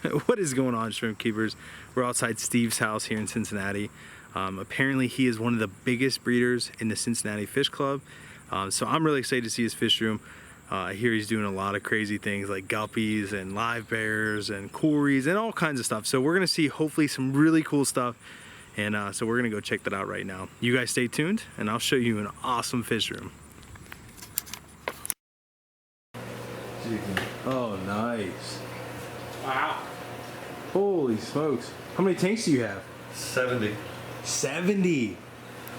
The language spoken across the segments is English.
What is going on, shrimp keepers? We're outside Steve's house here in Cincinnati. Apparently he is one of the biggest breeders in the Cincinnati Fish Club. So I'm really excited to see his fish room. I hear he's doing a lot of crazy things like guppies and live bears and cories and all kinds of stuff. So we're gonna see hopefully some really cool stuff. And so we're gonna go check that out right now. You guys stay tuned and I'll show you an awesome fish room. Oh, nice. Wow. Holy smokes. How many tanks do you have? 70. 70?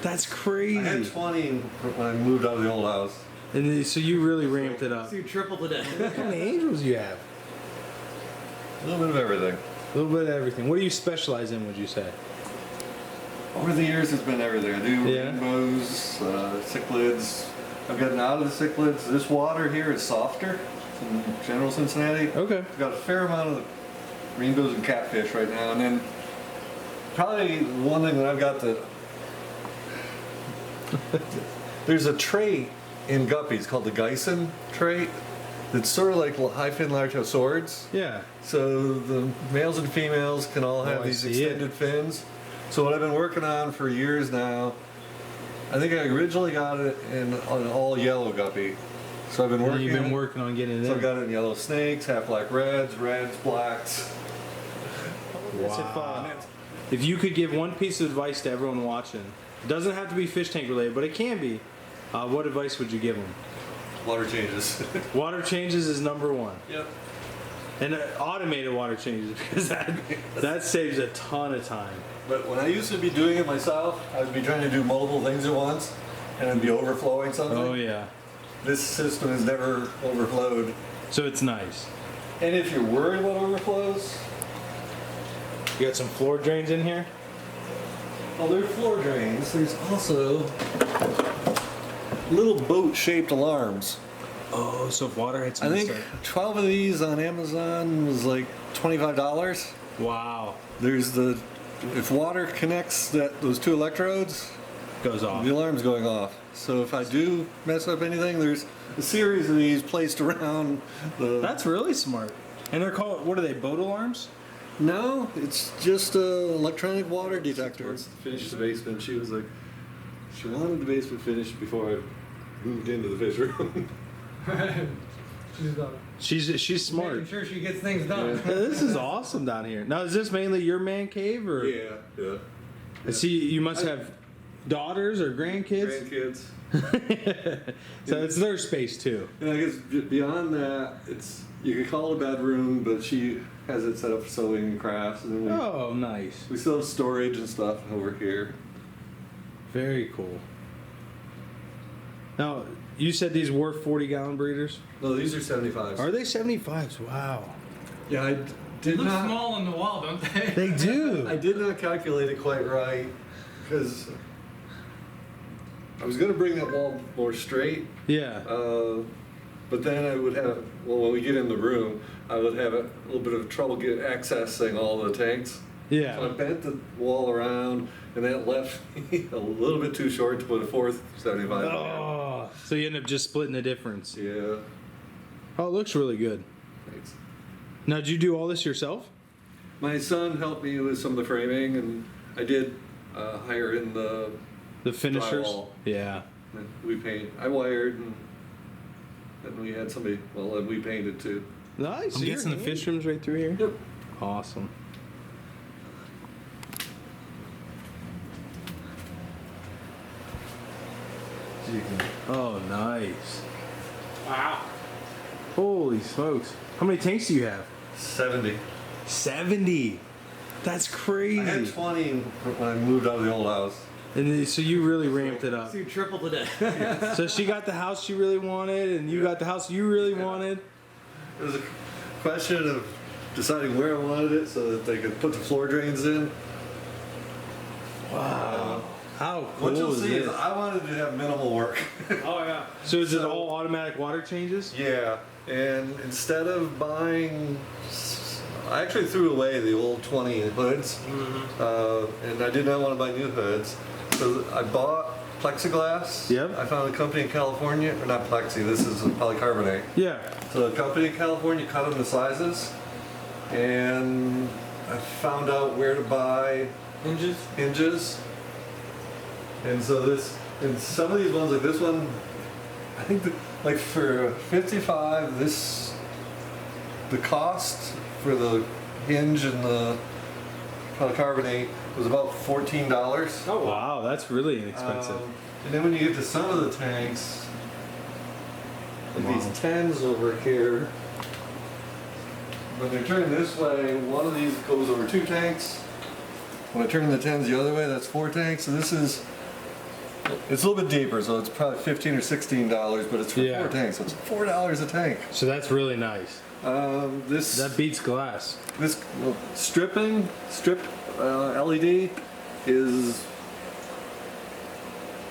That's crazy. I had 20 when I moved out of the old house. And so you really ramped it up. So you tripled it. How many angels do you have? A little bit of everything. A little bit of everything. What do you specialize in, would you say? Over the years, it's been everything. I do rainbows, cichlids. I've gotten out of the cichlids. This water here is softer in general Cincinnati. Okay. I've got a fair amount of rainbows and catfish right now. And then probably one thing that I've got that there's a trait in guppies called the geison trait. It's sort of like high fin large swords. Yeah. So the males and females can all have these extended fins. So what I've been working on for years now, I think I originally got it in an all yellow guppy. So I've been working. You've been working on getting it in. So I've got it in yellow snakes, half black reds, blacks. Wow. If you could give one piece of advice to everyone watching, it doesn't have to be fish tank related, but it can be. What advice would you give them? Water changes. Water changes is #1. Yep. And automated water changes, because that saves a ton of time. But when I used to be doing it myself, I would be trying to do multiple things at once, and it'd be overflowing something. Oh yeah. This system has never overflowed. So it's nice. And if you're worried about overflows, you got some floor drains in here? well, there are floor drains. There's also little boat-shaped alarms. Oh, so if water hits I think 12 of these on Amazon was like $25. Wow. There's the, if water connects those two electrodes, goes off. the alarm's going off. So if I do mess up anything, there's a series of these placed around the... That's really smart. And they're called, what are they, boat alarms? No, it's just an electronic water detector. Finished the basement. She was like, she wanted the basement finished before I moved into the fish room. She's smart. Making sure she gets things done. Yeah, this is awesome down here. Now, is this mainly your man cave, or? Yeah. I see you must have daughters or grandkids. Grandkids. So it's their space too. And I guess beyond that, it's, you could call it a bedroom, but she has it set up for sewing and crafts. And then Oh, nice. we still have storage and stuff over here. Very cool. Now, you said these were 40-gallon breeders? No, these are 75s. Are they 75s? Wow. Yeah, I They did look not... small on the wall, don't they? They do. I did not calculate it quite right, because I was going to bring that wall more straight, Yeah. but then I would have, well, when we get in the room, I would have a little bit of trouble accessing all the tanks. Yeah. So I bent the wall around, and that left me a little bit too short to put a fourth 75 in there. Oh, so you end up just splitting the difference. Yeah. Oh, it looks really good. Thanks. Now, did you do all this yourself? My son helped me with some of the framing, and I did hire in the finishers? drywall. Yeah. And we paint. I wired, and we had somebody, well, and we painted too. Nice. I'm So guessing the fish room's right through here? Yep. Awesome. Oh, nice. Wow. Holy smokes. How many tanks do you have? 70. 70? That's crazy. I had 20 when I moved out of the old house. And so you really ramped it up. So you tripled it. So she got the house she really wanted, and you got the house you really wanted. It was a question of deciding where I wanted it so that they could put the floor drains in. Wow. How cool What you'll is see this? is I wanted to have minimal work. Oh, yeah. So is it all automatic water changes? Yeah, and instead of buying, I actually threw away the old 20 hoods, and I did not want to buy new hoods. So I bought plexiglass. Yep. I found a company in California, or not plexi, this is polycarbonate. Yeah. So a company in California cut them to sizes, and I found out where to buy hinges. And so and some of these ones, like this one, I think like for 55, the cost for the hinge and the polycarbonate was about $14. Oh wow, that's really inexpensive. And then when you get to some of the tanks, like these 10s over here, when they're turned this way, one of these goes over 2 tanks. When I turn the 10s the other way, that's 4 tanks. So it's a little bit deeper, so it's probably $15 or $16, but it's for 4 tanks, so it's $4 a tank. So that's really nice. That beats glass. This strip LED is,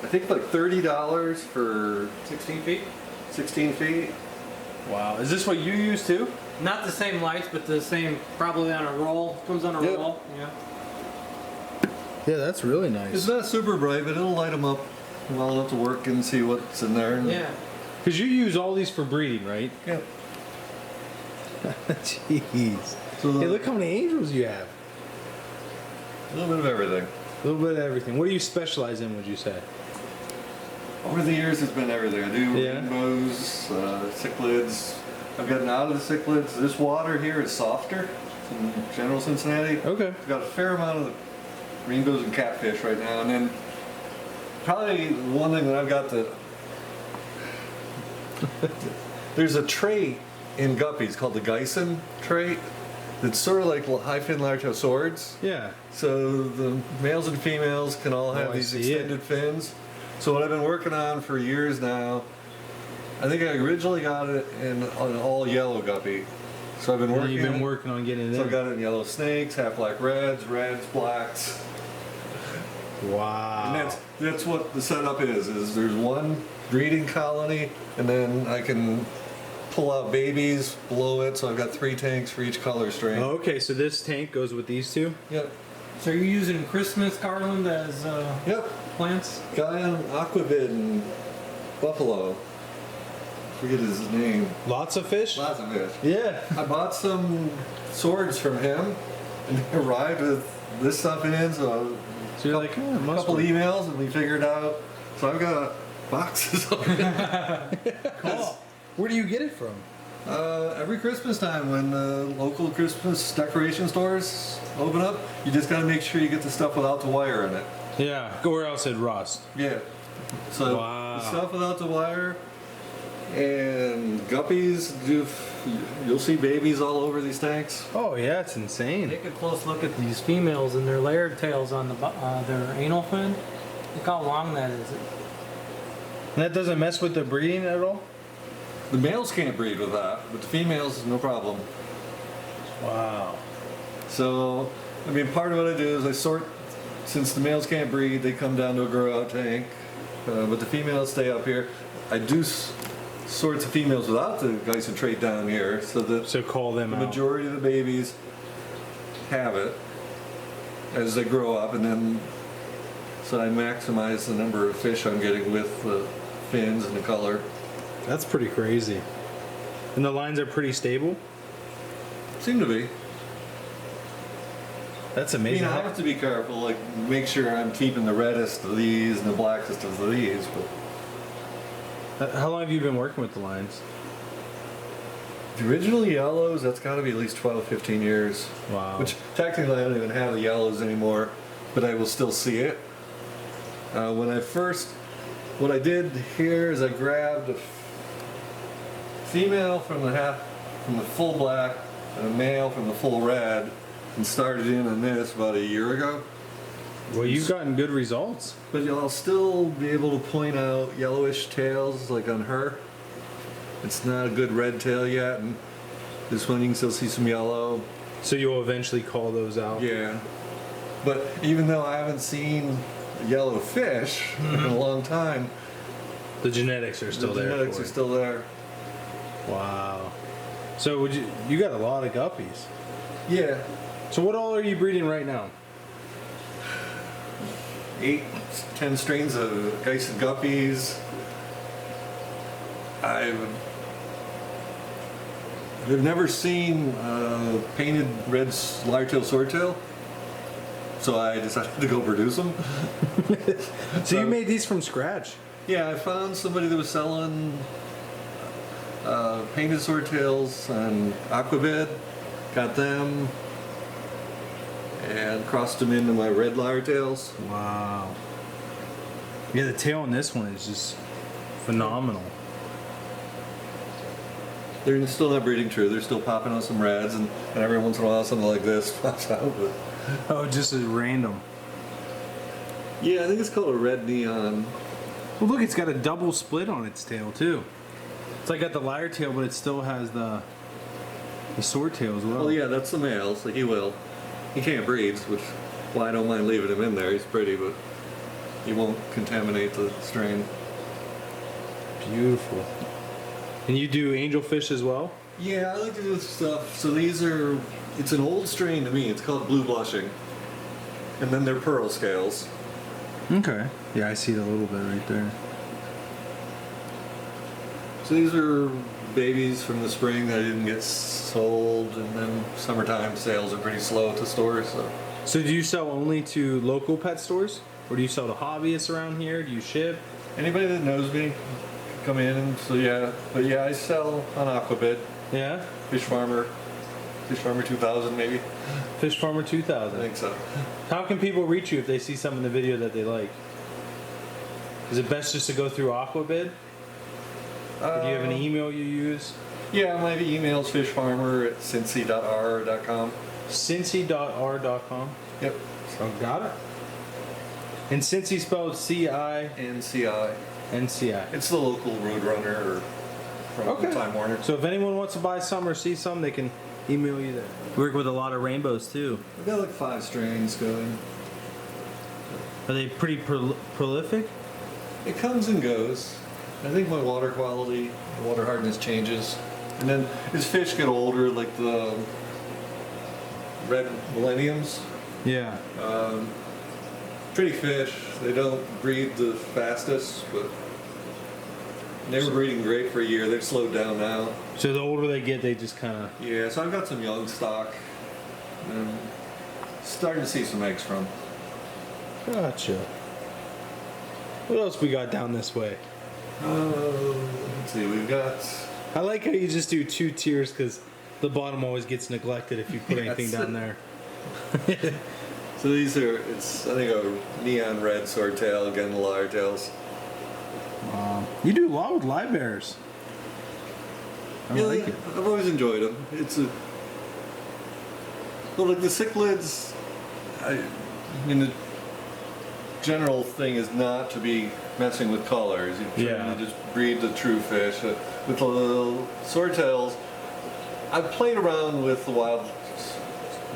I think, like $30 for 16 feet? 16 feet. Wow, is this what you use too? Not the same lights, but the same, probably on a roll. Comes on a roll. Yeah. Yeah, that's really nice. It's not super bright, but it'll light them up well enough to work and see what's in there. Yeah. Because you use all these for breeding, right? Yeah. Jeez. So Hey, look how many angels you have. a little bit of everything. A little bit of everything. What do you specialize in, would you say? Over the years, it's been everything. I do Yeah. rainbows, cichlids. I've gotten out of the cichlids. This water here is softer in general Cincinnati. Okay. I've got a fair amount of rainbows and catfish right now. And then probably one thing that I've got there's a trait in guppies called the geison trait. It's sort of like high fin large swords. Yeah. So the males and females can all have I these see extended fins. So what I've been working on for years now, I think I originally got it in an all yellow guppy. So I've been working. You've been working on getting it So in. I got it in yellow snakes, half black reds, blacks. Wow. And that's what the setup is there's one breeding colony, and then I can pull out babies below it, so I've got 3 tanks for each color strain. Oh, okay, so this tank goes with these two? Yep. So you're using Christmas garland as Yep. plants? Guy on AquaBid in Buffalo. Forget his name. Lots of fish? Lots of fish. Yeah. I bought some swords from him, and they arrived with this stuff in, so So you're like, oh, it a must couple work. emails, and we figured out. So I've got boxes of it. Cool. Where do you get it from? Every Christmas time when local Christmas decoration stores open up, you just gotta make sure you get the stuff without the wire in it. Yeah, or else it'd rust. Yeah. So Wow. the stuff without the wire, and guppies, you'll see babies all over these tanks. Oh yeah, it's insane. Take a close look at these females and their layered tails on their anal fin. Look how long that is. And that doesn't mess with the breeding at all? The males can't breed with that, but the females, no problem. Wow. So, I mean, part of what I do is I sort, since the males can't breed, they come down to a grow out tank, but the females stay up here. I do sorts of females without the geison trait down here, so that So call them the out. majority of the babies have it as they grow up, and then so I maximize the number of fish I'm getting with the fins and the color. That's pretty crazy. And the lines are pretty stable? Seem to be. That's I mean, amazing. I have to be careful, like make sure I'm keeping the reddest of these and the blackest of these, but How long have you been working with the lines? the original yellows, that's got to be at least 12, 15 years. Wow. Which technically I don't even have the yellows anymore, but I will still see it. What I did here is I grabbed a female from the full black and a male from the full red and started in on this about a year ago. Well, you've gotten good results. But I'll still be able to point out yellowish tails like on her. It's not a good red tail yet, and this one you can still see some yellow. So you'll eventually call those out? Yeah. But even though I haven't seen a yellow fish in a long time, The genetics are still the there. genetics for are it. still there. Wow. So you got a lot of guppies. Yeah. So what all are you breeding right now? 8, 10 strains of geison guppies. I've never seen painted red lyre-tail swordtail, so I decided to go produce them. So you made these from scratch? Yeah, I found somebody that was selling painted swordtails on AquaBid, got them, and crossed them into my red lyre-tails. Wow. Yeah, the tail on this one is just phenomenal. They're still not breeding true. They're still popping out some reds, and every once in a while something like this pops out. But Oh, just as random. yeah, I think it's called a red neon. Well, look, it's got a double split on its tail too. It's like got the lyre tail, but it still has the sword tail as well. Well, yeah, that's the male, so he will. He can't breed, which why I don't mind leaving him in there. He's pretty, but he won't contaminate the strain. Beautiful. And you do angelfish as well? Yeah, I like to do stuff. So these are, it's an old strain to me. It's called blue blushing. And then they're pearl scales. Okay. Yeah, I see it a little bit right there. So these are babies from the spring that I didn't get sold, and then summertime sales are pretty slow at the stores. So do you sell only to local pet stores? Or do you sell to hobbyists around here? Do you ship? Anybody that knows me, come in, and so yeah. But yeah, I sell on AquaBid, Yeah? Fish Farmer 2000 maybe. Fish Farmer I 2000. think so. How can people reach you if they see some in the video that they like? Is it best just to go through AquaBid? Or do you have an email you use? Yeah, my email's fishfarmer@cincy.r.com. Cincy.r.com. Yep. So got it. And Cincy spelled C-I-N-C-I. NCI. It's the local Roadrunner or from Time Warner. So if anyone wants to buy some or see some, they can email you there. We work with a lot of rainbows too. I've got like 5 strains going. Are they pretty prolific? It comes and goes. I think my water quality, the water hardness changes. And then as fish get older, like the red millenniums, Yeah. pretty fish. They don't breed the fastest, but they were breeding great for a year. They've slowed down now. So the older they get, they just kind of... Yeah, so I've got some young stock. And starting to see some eggs from. Gotcha. What else we got down this way? Let's see, we've got... I like how you just do 2 tiers because the bottom always gets neglected if you put anything That's down it. there. So these are, it's, I think, a neon red swordtail, again, the lyre tails. You do a lot with live bears. I Yeah, like it. I've always enjoyed them. It's a... Well, like the cichlids, I mean, the general thing is not to be messing with colors. You're trying to just breed the true fish. With the little swordtails, I've played around with the wild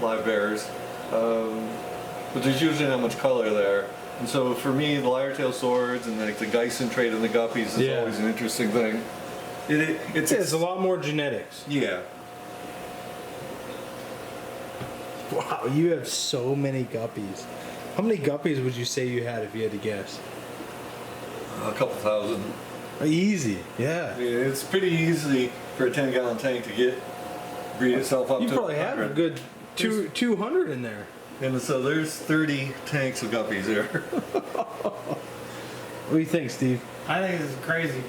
live bears, but there's usually not much color there. And so for me, the lyre-tail swords and like the geison trait and the guppies is always an interesting thing. It's a lot more genetics. Yeah. Wow, you have so many guppies. How many guppies would you say you had if you had to guess? A couple thousand. Easy, yeah. I mean, it's pretty easy for a 10-gallon tank to breed itself up You to probably have a 100. good 200 in there. And so there's 30 tanks of guppies here. What do you think, Steve? I think this is crazy.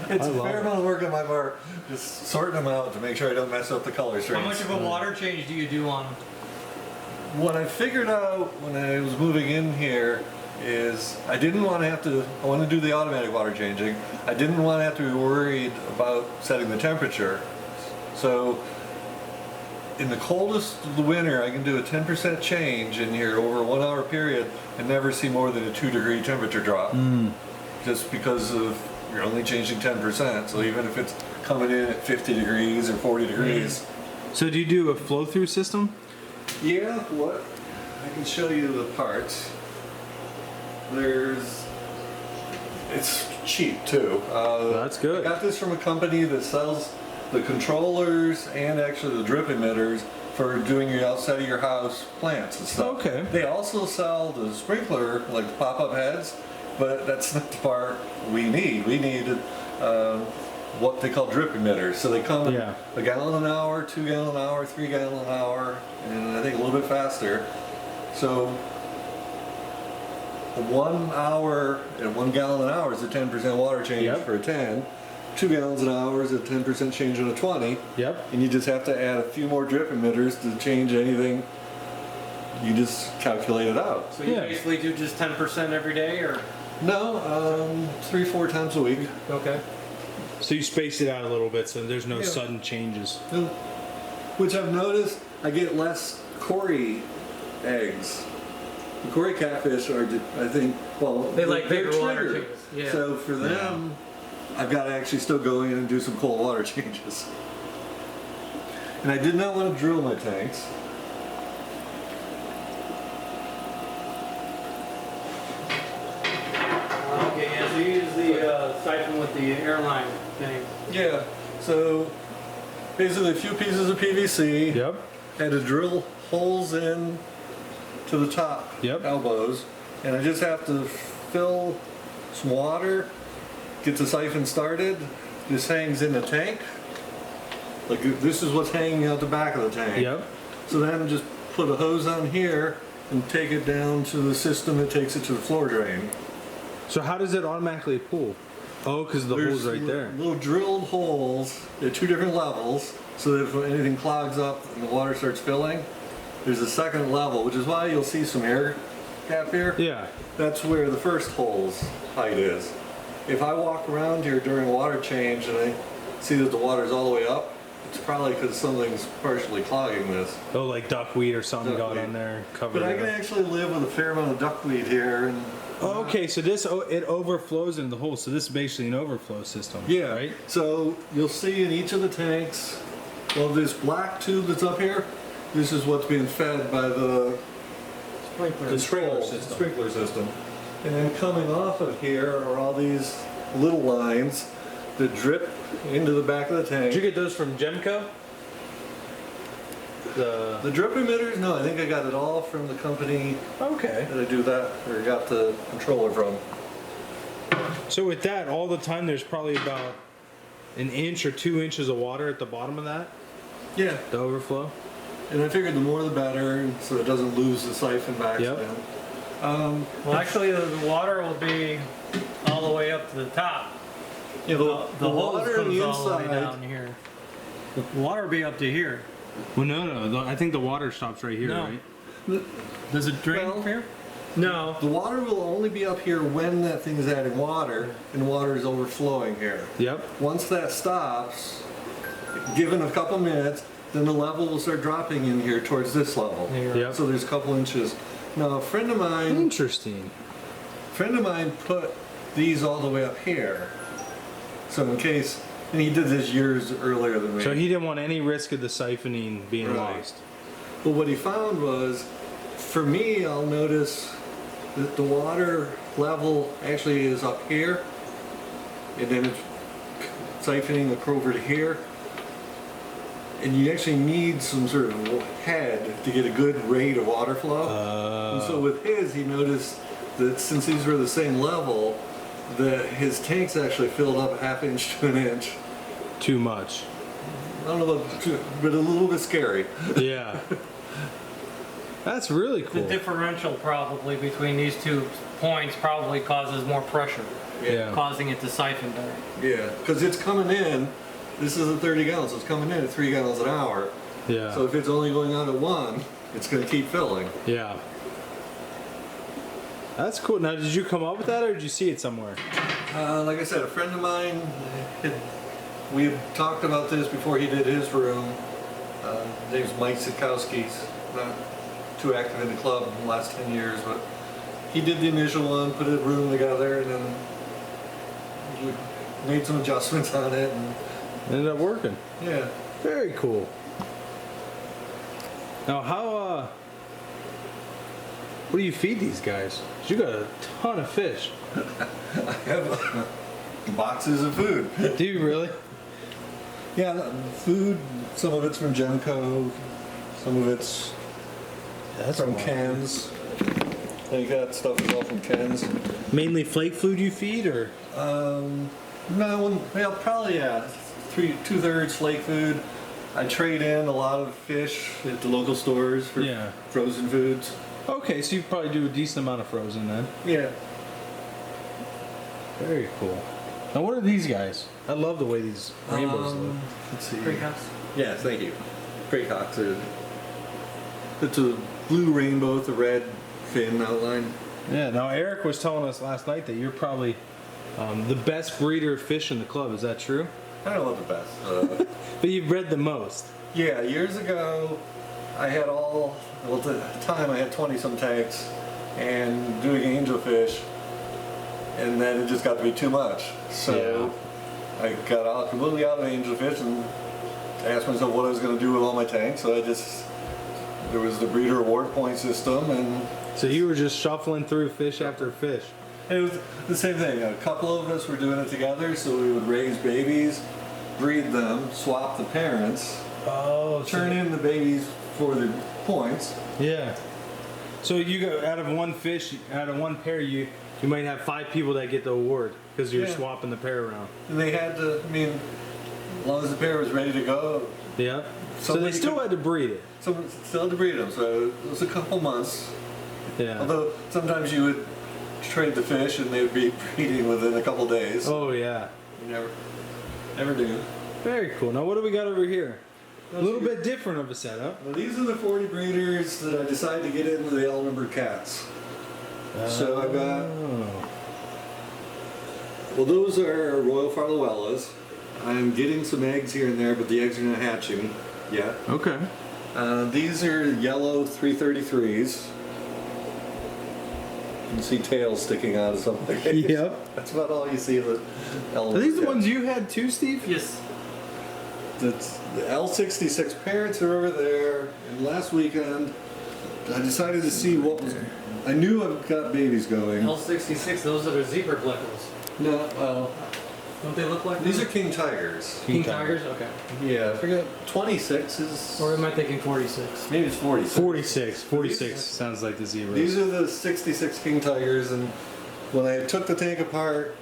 It's I a love fair it. amount of work on my part, just sorting them out to make sure I don't mess up the color strains. How much of a water change do you do on them? What I figured out when I was moving in here is I didn't want to have to, I want to do the automatic water changing. I didn't want to have to be worried about setting the temperature. So in the coldest of the winter, I can do a 10% change in here over a 1 hour period and never see more than a 2-degree temperature drop. Just because of, you're only changing 10%. So even if it's coming in at 50 degrees or 40 degrees. So do you do a flow-through system? Yeah, what? I can show you the parts. It's cheap too. That's good. I got this from a company that sells the controllers and actually the drip emitters for doing your outside of your house plants and stuff. Okay. They also sell the sprinkler, like the pop-up heads, but that's not the part we need. We need what they call drip emitters. So they come in Yeah. a gallon an hour, 2 gallon an hour, 3 gallon an hour, and I think a little bit faster. So 1 hour and 1 gallon an hour is a 10% water change Yep. for a 10. 2 gallons an hour is a 10% change on a 20. Yep. And you just have to add a few more drip emitters to change anything. You just calculate it out. So you Yeah. basically do just 10% every day, or? No, 3-4 times a week. Okay. So you space it out a little bit so there's no Yeah. sudden changes. Which I've noticed, I get less Cory eggs. The Cory catfish are, I think, well, They like they're bigger water triggered. changes, yeah. So for them, I've got to actually still go in and do some cold water changes. And I did not want to drill my tanks. Okay, yeah, so you use the siphon with the airline thing. Yeah. So basically a few pieces of PVC. Yep. Had to drill holes in to the top Yep. elbows, and I just have to fill some water, get the siphon started. This hangs in the tank. Like this is what's hanging out the back of the tank. Yep. So then just put a hose on here and take it down to the system that takes it to the floor drain. So how does it automatically pool? Oh, because the hole's right there. Little drilled holes at 2 different levels, so that if anything clogs up and the water starts filling, there's a second level, which is why you'll see some air gap here. Yeah. That's where the first hole's height is. If I walk around here during water change and I see that the water's all the way up, it's probably because something's partially clogging this. Oh, like duckweed or something got Duckweed. on there, covered But I it can up. actually live with a fair amount of duckweed here, and Oh, okay, so this it overflows into the hole. So this is basically an overflow system. yeah. Right. So you'll see in each of the tanks, well, this black tube that's up here, this is what's being fed by the Sprinkler. sprinkler control system. sprinkler system. And then coming off of here are all these little lines that drip into the back of the tank. Did you get those from Gemco? The drip emitters? No, I think I got it all from the company Okay. that I do that, or got the controller from. So with that, all the time there's probably about 1 inch or 2 inches of water at the bottom of that, Yeah. the overflow. And I figured the more the better, so it doesn't lose the siphon by Yep. accident. Well, actually, the water will be all the way up to the top. Yeah, The the hose water on comes the all the way inside. down here. The water will be up to here. Well, no. I think the water stops right here, No. right? Does it drain Well, here? No. The water will only be up here when that thing is adding water, and water is overflowing here. Yep. Once that stops, given a couple minutes, then the level will start dropping in here towards this level. There. Yep. So there's a couple inches. Now, a friend of mine Interesting. put these all the way up here. So in case, and he did this years earlier than me. So he didn't want any risk of the siphoning being Right. lost. But what he found was, for me, I'll notice that the water level actually is up here, and then it's siphoning over to here. And you actually need some sort of head to get a good rate of water flow. And so with his, he noticed that since these were the same level, that his tanks actually filled up a ½ inch to 1 inch. Too much. I don't know about, but a little bit scary. Yeah. That's really The cool. differential probably between these 2 points probably causes more pressure, Yeah. causing it to siphon better. Yeah, because it's coming in. This is a 30 gallons, so it's coming in at 3 gallons an hour. Yeah. So if it's only going on at 1, it's going to keep filling. Yeah. That's cool. Now, did you come up with that, or did you see it somewhere? Like I said, a friend of mine, we had talked about this before he did his room. His name's Mike Sikowski. He's not too active in the club in the last 10 years, but he did the initial one, put a room together, and then we made some adjustments on it. And Ended up working. yeah, Very cool. Now, what do you feed these guys? 'Cause you got a ton of fish. I have boxes of food. Do you really? Yeah, food, some of it's from Gemco, some of it's That's from Ken's. I think that stuff is all from Ken's. Mainly flake food you feed, or? No, well, probably, yeah. 2/3 flake food. I trade in a lot of fish at the local stores for Yeah. frozen foods. Okay, so you probably do a decent amount of frozen then. Yeah. Very cool. Now, what are these guys? I love the way these rainbows look. Let's see. Precos. Yes, thank you. Plecos are. It's a blue rainbow with a red fin outline. Yeah. Now, Eric was telling us last night that you're probably the best breeder of fish in the club. Is that true? I don't know what the best. But you've bred the most. Yeah, years ago, I had well, at the time I had 20-some tanks and doing angelfish, and then it just got to be too much. So I got completely out of angelfish and asked myself what I was going to do with all my tanks. So there was the breeder award point system, and So you were just shuffling through fish after fish. it was the same thing. A couple of us were doing it together, so we would raise babies, breed them, swap the parents, Oh, turn in the babies for the points. Yeah. So you go out of one fish, out of one pair, you might have 5 people that get the award because you're Yeah. swapping the pair around. And they had to, I mean, as long as the pair was ready to go, Yeah. So they Somebody still could- had to breed it. someone still had to breed them. So it was a couple months. Yeah. Although sometimes you would trade the fish and they would be breeding within a couple days. Oh yeah. You never do. Very cool. Now what do we got over here? A little bit different of a setup. Well, these are the 40 breeders that I decided to get into the L-numbered cats. So I've got, Oh. well, those are Royal Farlowellas. I'm getting some eggs here and there, but the eggs are not hatching yet. Okay. These are yellow 333s. You can see tails sticking out of something. Yep. That's about all you see of the L. Are these the ones you had too, Steve? Yes. That's the L66 parents are over there. And last weekend, I decided to see what was. I knew I've got babies going. L66, those are the zebra plecos. No, well, Don't they look like these are them? King Tigers. King Tigers? Okay. Yeah, I forget. 26 is. Or am I thinking 46? Maybe it's 46. 46. 46 sounds like the zebras. These are the 66 King Tigers, and when I took the tank apart,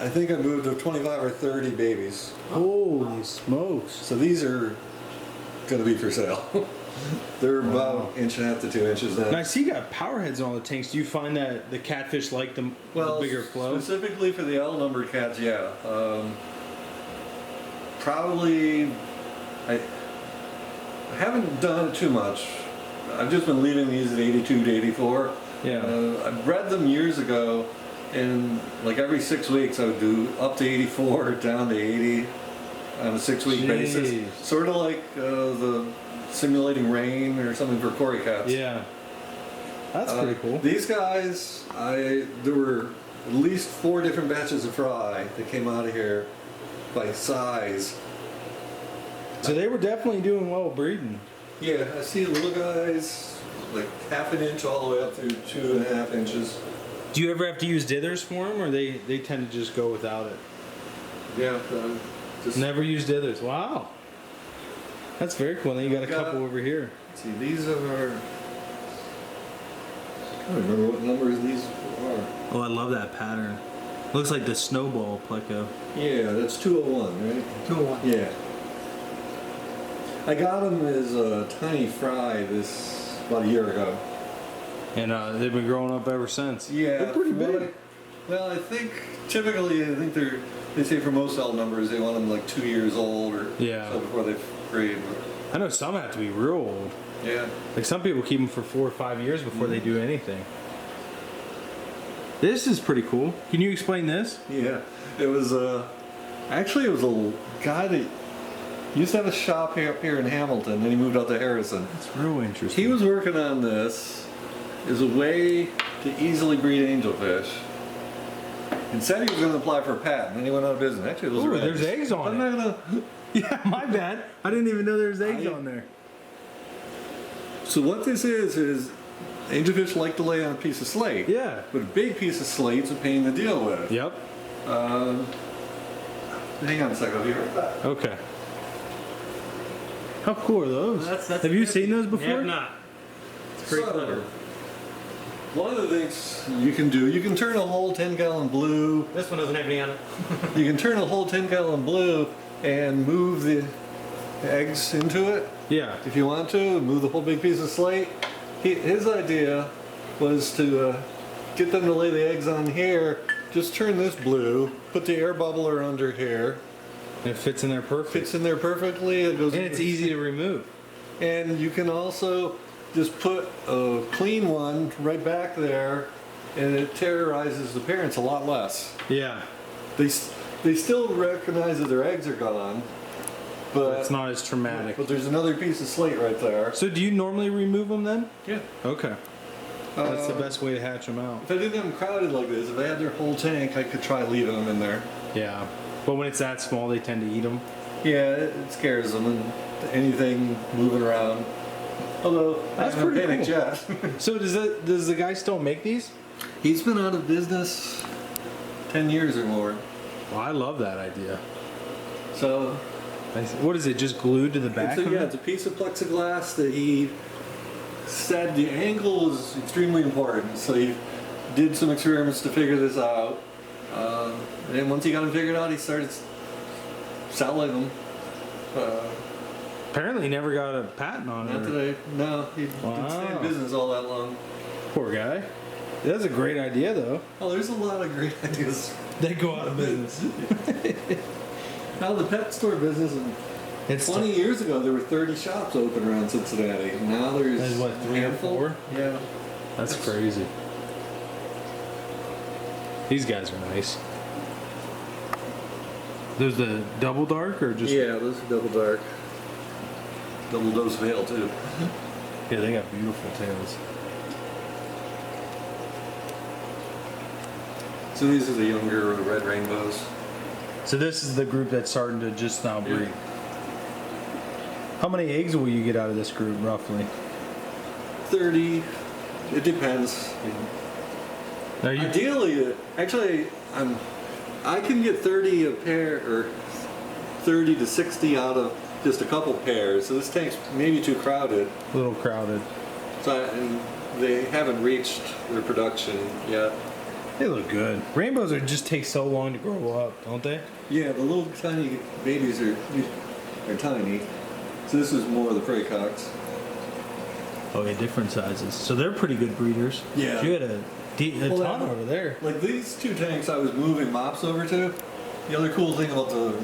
I think I moved to 25 or 30 babies. Holy smokes. So these are going to be for sale. They're about 1.5 to 2 inches now. Now I see you got power heads on all the tanks. Do you find that the catfish like the bigger flow? Specifically for the L-numbered cats, yeah. Probably, I haven't done it too much. I've just been leaving these at 82 to 84. Yeah. I bred them years ago, and like every 6 weeks I would do up to 84, down to 80 on a 6-week basis. Jeez. Sort of like the simulating rain or something for Cory cats. Yeah. That's pretty cool. These guys, there were at least 4 different batches of fry that came out of here by size. So they were definitely doing well breeding. Yeah, I see little guys like 1/2 inch all the way up through 2.5 inches. Do you ever have to use dithers for them, or they tend to just go without it? Yeah, just Never use dithers. Wow. That's very cool. Then you got a Got- couple over here. see. These are. I don't remember what numbers these are. Oh, I love that pattern. Looks like the snowball pleco. Yeah, that's 201, right? 201. Yeah. I got them as a tiny fry about a year ago. And they've been growing up ever since. Yeah, They're pretty well, big. Well, I think they say for most L numbers they want them like 2 years old or Yeah. so before they breed. I know some have to be real old. Yeah. Like some people keep them for 4 or 5 years before they do anything. This is pretty cool. Can you explain this? Yeah. It was actually it was a guy that used to have a shop up here in Hamilton, and he moved out to Harrison. It's real interesting. He was working on this as a way to easily breed angelfish. And said he was going to apply for a patent, and he went out of business. Actually, those Ooh, are there's eggs on I'm it. not gonna. Yeah, my bad. I didn't even know there was eggs on there. So what this is angelfish like to lay on a piece of slate. Yeah. But a big piece of slate's a pain to deal with. Yep. Hang on a second, I'll be right back. Okay. How cool are those? That's have you seen those before? I have not. It's pretty So, clever. one of the things you can do, you can turn a whole 10-gallon blue. This one doesn't have any on it. You can turn a whole 10-gallon blue and move the eggs into it. Yeah. If you want to, move the whole big piece of slate. His idea was to get them to lay the eggs on here. Just turn this blue, put the air bubbler under here. It fits in there perfect. Fits in there perfectly. It goes. And it's easy to remove. And you can also just put a clean one right back there, and it terrorizes the parents a lot less. Yeah. They still recognize that their eggs are gone, but It's not as traumatic. But there's another piece of slate right there. So do you normally remove them then? Yeah. Okay. That's the best way to hatch them out. If I didn't have them crowded like this, if I had their whole tank, I could try leaving them in there. Yeah. But when it's that small, they tend to eat them. Yeah, it scares them and anything moving around. Although That's I haven't pretty panicked cool. yet. So does the guy still make these? He's been out of business 10 years or more. Well, I love that idea. So What is it? Just glued to the back? of it? it's a piece of plexiglass that he said the angle is extremely important. So he did some experiments to figure this out. And once he got them figured out, he started selling them. Apparently, he never got a patent on Not it. today. No, he didn't stay in Wow. business all that long. Poor guy. That's a great idea, though. Oh, there's a lot of great ideas. They go out of business. Now the pet store business, It's 20 years ago there were 30 shops open around Cincinnati. Now there's There's what, 3 or handful? 4? Yeah. That's crazy. These guys are nice. There's the double dark or just Yeah, those are double dark. Double dose of hail too. Yeah, they got beautiful tails. So these are the younger red rainbows. So this is the group that's starting to just now breed. How many eggs will you get out of this group roughly? 30. It depends. Now you Ideally, actually, I can get 30 a pair, or 30 to 60 out of just a couple pairs. So this tank's maybe too crowded. a little crowded. And they haven't reached their production yet. They look good. Rainbows just take so long to grow up, don't they? Yeah, the little tiny babies are tiny. So this is more of the Plecos. Oh yeah, different sizes. So they're pretty good breeders. Yeah. You had a Well, ton that- over there. Like these two tanks I was moving mops over to. The other cool thing about the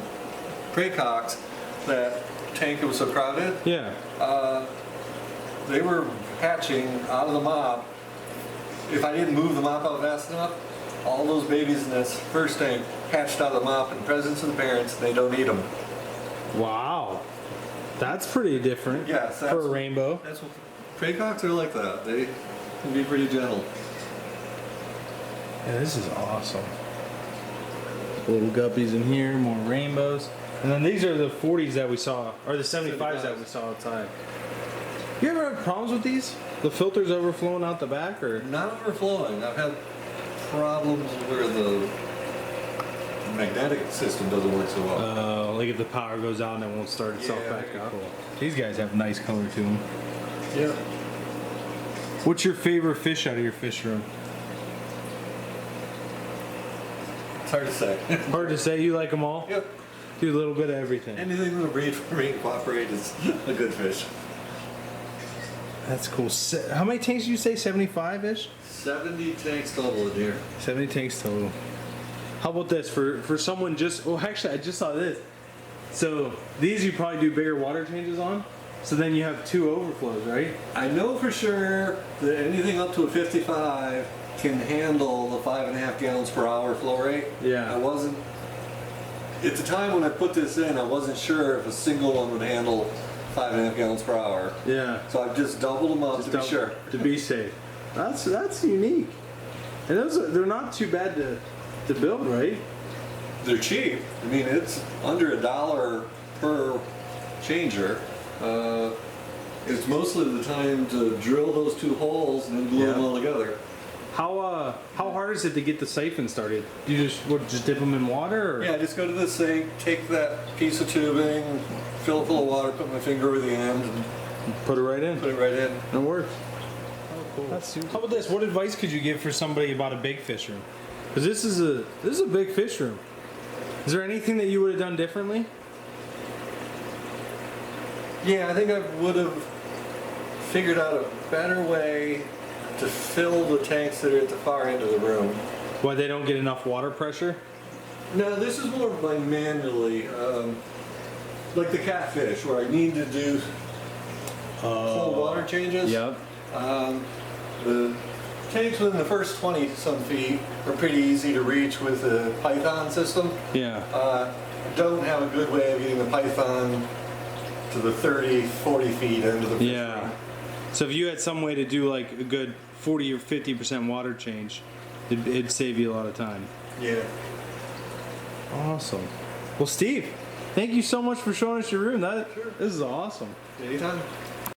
Plecos, that tank was so crowded, Yeah. they were hatching out of the mop. If I didn't move the mop out fast enough, all those babies in this first tank hatched out of the mop in the presence of the parents. They don't eat them. Wow. That's pretty different. Yes, for a rainbow. That's what Plecos are like that. They can be pretty gentle. Yeah, this is awesome. Little guppies in here, more rainbows. And then these are the 40s that we saw, or the 75s that we saw outside. You ever have problems with these? The filters overflowing out the back, or? Not overflowing. I've had problems where the magnetic system doesn't work so well. Like if the power goes out and it won't start itself Yeah, back very up. cool. These guys have nice color to them. Yeah. What's your favorite fish out of your fish room? It's hard to say. Hard to say. You like them all? Yep. Do a little bit of everything. Anything that'll breed for me and cooperate is a good fish. That's cool. How many tanks did you say? 75-ish? 70 tanks total in here. 70 tanks total. How about this for someone just? Well, actually, I just saw this. So these you probably do bigger water changes on. So then you have 2 overflows, right? I know for sure that anything up to a 55 can handle the 5.5 gallons per hour flow rate. Yeah. I wasn't, at the time when I put this in, I wasn't sure if a single one would handle 5.5 gallons per hour. Yeah. So I've just doubled them up Just to be double- sure. To be safe. That's unique. And they're not too bad to build, right? They're cheap. I mean, it's under $1 per changer. It's mostly the time to drill those 2 holes and then glue them Yeah. all together. How hard is it to get the siphon started? Do you just dip them in water? Or? Yeah, I just go to the sink, take that piece of tubing, fill it full of water, put my finger over the end, and Put it right in. put it right in. It works. cool. That's super How about this? What advice could you give for somebody about a big fish room? Because this is a big fish room. Is there anything that you would have done differently? Yeah, I think I would have figured out a better way to fill the tanks that are at the far end of the room. Why they don't get enough water pressure? No, this is more of like manually, like the catfish, where I need to do cold water changes. Yep. The tanks within the first 20-some feet are pretty easy to reach with the python system. Yeah. Don't have a good way of getting the python to the 30, 40 feet into the fish Yeah. room. So if you had some way to do like a good 40 or 50% water change, it'd save you a lot of time. Yeah. Awesome. Well, Steve, thank you so much for showing us your room. This is awesome. Anytime.